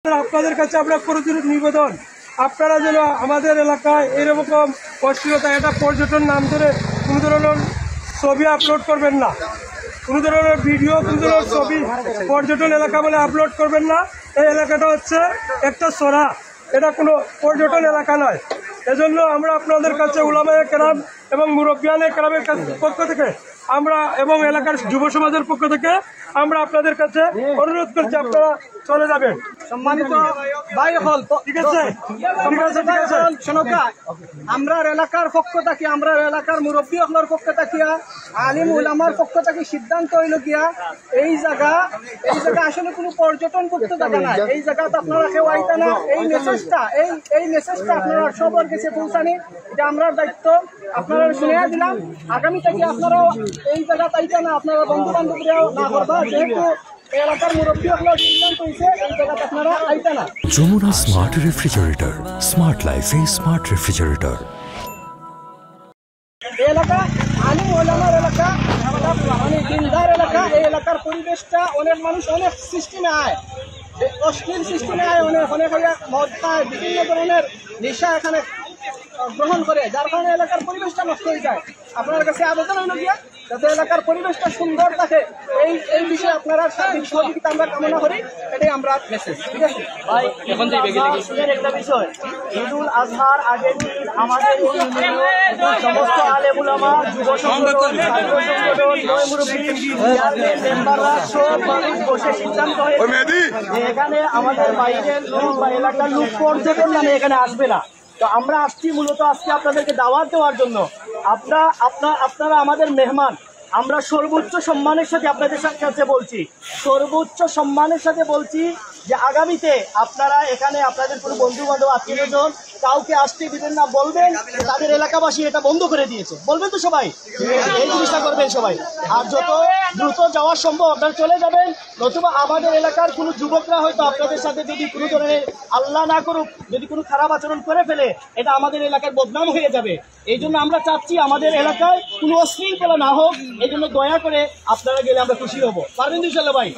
আপনাদের কাছে আমরা করজোড়ে নিবেদন, আপনারা যেন আমাদের এলাকায় এরকম অশ্লীলতা, এটা পর্যটন নাম ধরে কোনো ধরনের ছবি আপলোড করবেন না, কোনো ধরনের ভিডিও, কোনো ধরনের ছবি পর্যটন এলাকা বলে আপলোড করবেন না। এই এলাকাটা হচ্ছে একটা সরা, এটা কোনো পর্যটন এলাকা নয়। এজন্য আমরা আপনাদের কাছে উলামায়ে কেরাম এবং মুরব্বিয়ানে কেরামের পক্ষ থেকে আমরা এবং এলাকার যুব সমাজের পক্ষ থেকে আমরা আপনাদের কাছে অনুরোধ করছি, আপনারা চলে যাবেন। সম্মানিত ভাই হল, ঠিক আছে, ঠিক আছে, ঠিক আছে। শোনকা আমরা এলাকার পক্ষ থাকি, আমরা এলাকার মুরব্বী হলের পক্ষ থাকিয়া আলিম উলামার পক্ষ থাকি সিদ্ধান্ত হইল গিয়া এই জায়গা আসলে কোনো পর্যটন করতে জায়গা না। এই জায়গাতে আপনারা কেউ আইতা না। এই মেসেজটা আপনারা সবার কাছে পৌঁছানি, এটা আমরা দায়িত্ব। আপনারা শুনিয়া দিলাম, আগামী থেকে আপনারাও এই জায়গা পাইতা না, আপনারা বন্ধু বান্ধবরাও না করবা, যেহেতু এলাকার মুরব্বী হলো সিদ্ধান্ত হয়েছে এই জায়গাতে আপনারা আইতা না। যমুনা স্মার্ট রেফ্রিজারেটর, স্মার্ট লাইফে স্মার্ট রেফ্রিজারেটর। এই এলাকা আলিম ওলামার এলাকা, মানে দিনদার এলাকা। এই এলাকার পরিবেশটা অনেক মানুষ অনেক সিস্টেমে আয়, অশ্লীল সিস্টেমে আয়, অনেক মদ খায়, বিভিন্ন ধরনের নেশা এখানে গ্রহণ করে, যার কারণে এলাকার পরিবেশটা নষ্ট হয়ে যায়। আপনার কাছে আবেদন হইল গিয়া যাতে এলাকার পরিবেশটা সুন্দর থাকে, এই বিষয়ে আপনারা সার্বিক সহযোগিতা আমরা কামনা করি, এটাই আমরা মেসেজ। ঠিক আছে ভাই, এখন একটা বিষয়, ঈদুল আজহার আগের দিন আমাদের সমস্ত আলেম উলামা, যুব সংগঠন, ছাত্র সংগঠন, মেম্বাররা সব মানুষ বসে সিদ্ধান্ত হয়েছে এখানে আমাদের বাইরের লোক বা এলাকার লোক পর্যটন মানে এখানে আসবে না। তো আমরা আসছি মূলত আজকে আপনাদেরকে দাওয়াত দেওয়ার জন্য। আপনারা আমাদের মেহমান, আমরা সর্বোচ্চ সম্মানের সাথে আপনাদের কাছে বলছি, সর্বোচ্চ সম্মানের সাথে বলছি যে আগামীতে আপনারা এখানে আপনাদের কোনো বন্ধু বান্ধব আত্মীয়জন কাউকে আসতে দিবেন না, বলবেন তাদের এলাকাবাসী এটা বন্ধ করে দিয়েছে, বলবেন তো সবাই, এই জিনিসটা করবেন সবাই। আর যত দ্রুত যাওয়ার সম্ভব আপনারা চলে যাবেন, নতুবা আমাদের এলাকার কোনো যুবকরা হয়তো আপনাদের সাথে যদি কোনো ধরনের, আল্লাহ না করুক, যদি কোনো খারাপ আচরণ করে ফেলে, এটা আমাদের এলাকার বদনাম হয়ে যাবে। এই জন্য আমরা চাচ্ছি আমাদের এলাকায় কোনো অশৃঙ্খলা না হোক, এই জন্য দয়া করে আপনারা গেলে আমরা খুশি হব। পারবেন তো ইনশাআল্লাহ ভাই?